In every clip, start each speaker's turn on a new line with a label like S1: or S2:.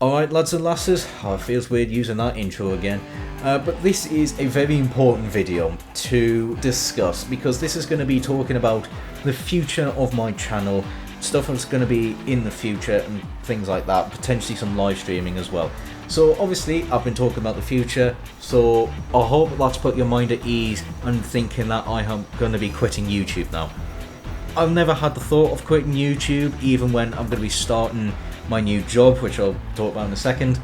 S1: Alright lads and lasses, oh, it feels weird using that intro again, but this is a very important video to discuss because this is going to be talking about the future of my channel, stuff that's going to be in the future and things like that, potentially some live streaming as well. So obviously I've been talking about the future, so I hope that's put your mind at ease and thinking that I am going to be quitting YouTube now. I've never had the thought of quitting YouTube, even when I'm going to be starting my new job, which I'll talk about in a second.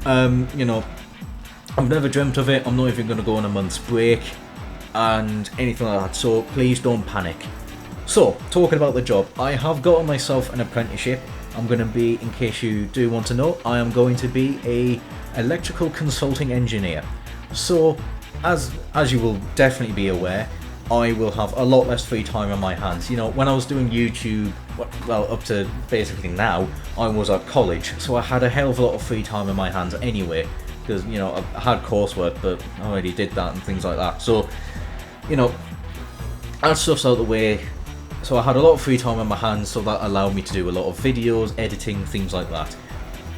S1: You know, I've never dreamt of it. I'm not even going to go on a month's break and anything like that, so please don't panic. So, talking about the job, I have gotten myself an apprenticeship. I'm going to be, in case you do want to know, I am going to be a electrical consulting engineer. So, as you will definitely be aware, I will have a lot less free time on my hands. You know, when I was doing YouTube, well, up to basically now, I was at college, so I had a hell of a lot of free time on my hands anyway, because, you know, I had coursework, but I already did that and things like that. So, you know, that stuff's out of the way. So I had a lot of free time on my hands, so that allowed me to do a lot of videos, editing, things like that.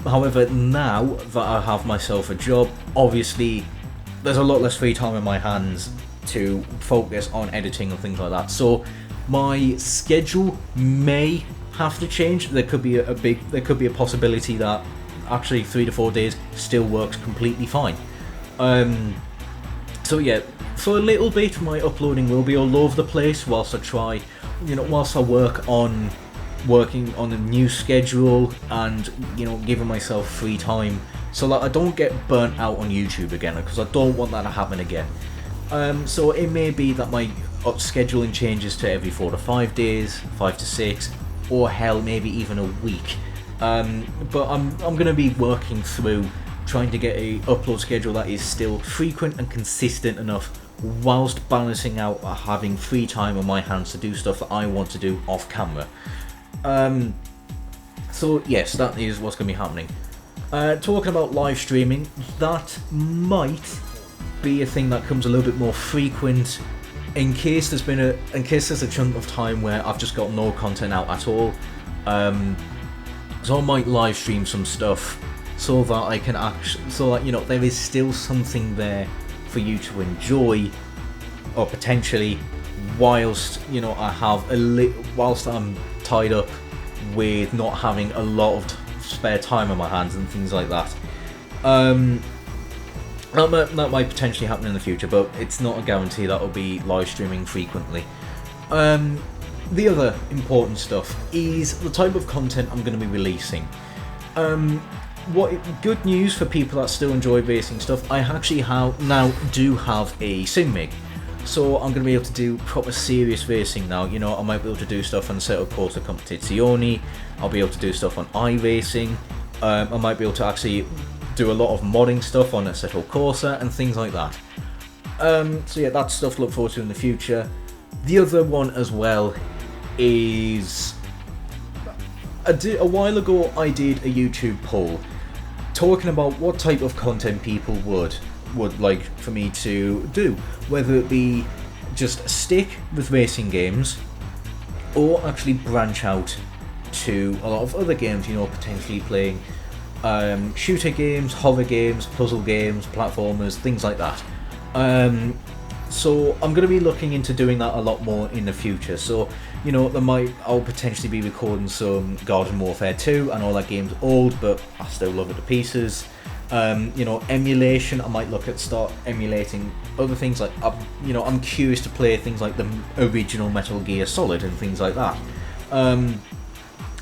S1: However, now that I have myself a job, obviously, there's a lot less free time in my hands to focus on editing and things like that. So my schedule may have to change. There could be a possibility that actually 3 to 4 days still works completely fine. So yeah, for a little bit my uploading will be all over the place whilst I working on a new schedule and, you know, giving myself free time so that I don't get burnt out on YouTube again, because I don't want that to happen again. So it may be that my scheduling changes to every 4 to 5 days, 5 to 6, or hell, maybe even a week. But I'm going to be working through trying to get a upload schedule that is still frequent and consistent enough, whilst balancing out having free time on my hands to do stuff that I want to do off camera. So yes, that is what's going to be happening. Talking about live streaming, that might be a thing that comes a little bit more frequent in case there's a chunk of time where I've just got no content out at all. So I might live stream some stuff so that you know, there is still something there for you to enjoy, or potentially whilst, you know, whilst I'm tied up with not having a lot of spare time on my hands and things like that. That might potentially happen in the future, but it's not a guarantee that I'll be live streaming frequently. The other important stuff is the type of content I'm going to be releasing. Good news for people that still enjoy racing stuff, I actually now do have a SimRig. So I'm going to be able to do proper serious racing now. You know, I might be able to do stuff on Assetto Corsa Competizione, I'll be able to do stuff on iRacing, I might be able to actually do a lot of modding stuff on Assetto Corsa and things like that. So yeah, that's stuff to look forward to in the future. The other one as well is, a while ago I did a YouTube poll talking about what type of content people would like for me to do, whether it be just stick with racing games or actually branch out to a lot of other games, you know, potentially playing shooter games, horror games, puzzle games, platformers, things like that. So I'm going to be looking into doing that a lot more in the future. So, you know, I'll potentially be recording some Garden Warfare 2. I know that game's old, but I still love it to pieces. You know, emulation, I might look at start emulating other things like, you know, I'm curious to play things like the original Metal Gear Solid and things like that.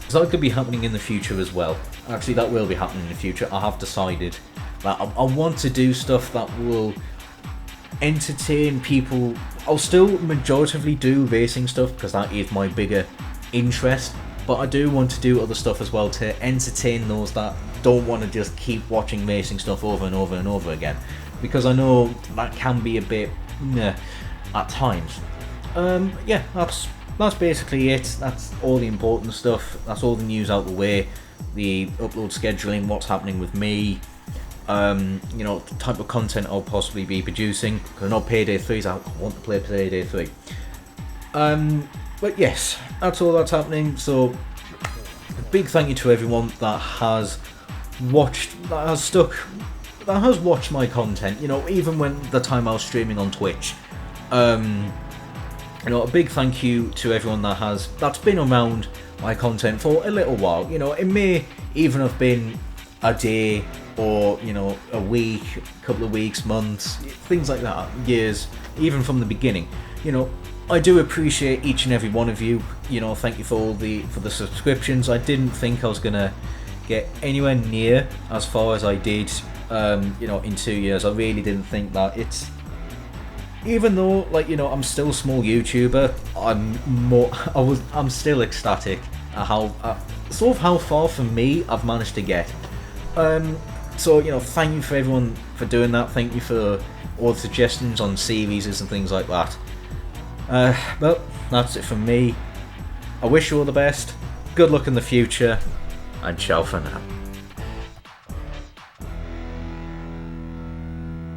S1: So that could be happening in the future as well. Actually, that will be happening in the future. I have decided that I want to do stuff that will entertain people. I'll still majoritively do racing stuff because that is my bigger interest, but I do want to do other stuff as well to entertain those that don't want to just keep watching racing stuff over and over and over again, because I know that can be a bit at times. Yeah, that's basically it. That's all the important stuff. That's all the news out the way. The upload scheduling, what's happening with me, you know, the type of content I'll possibly be producing, because I know Payday 3's out. I want to play Payday 3. But yes, that's all that's happening. So a big thank you to everyone that has has watched my content, you know, even when the time I was streaming on Twitch. You know, a big thank you to everyone that's been around my content for a little while. You know, it may even have been a day, or, you know, a week, a couple of weeks, months, things like that, years, even from the beginning. You know, I do appreciate each and every one of you. You know, thank you for the subscriptions. I didn't think I was gonna get anywhere near as far as I did, you know, in 2 years. I really didn't think that. Even though, like, you know, I'm still a small YouTuber, I'm still ecstatic at how far from me I've managed to get. So, you know, thank you for everyone for doing that. Thank you for all the suggestions on series and things like that. Well, that's it from me. I wish you all the best. Good luck in the future, and ciao for now.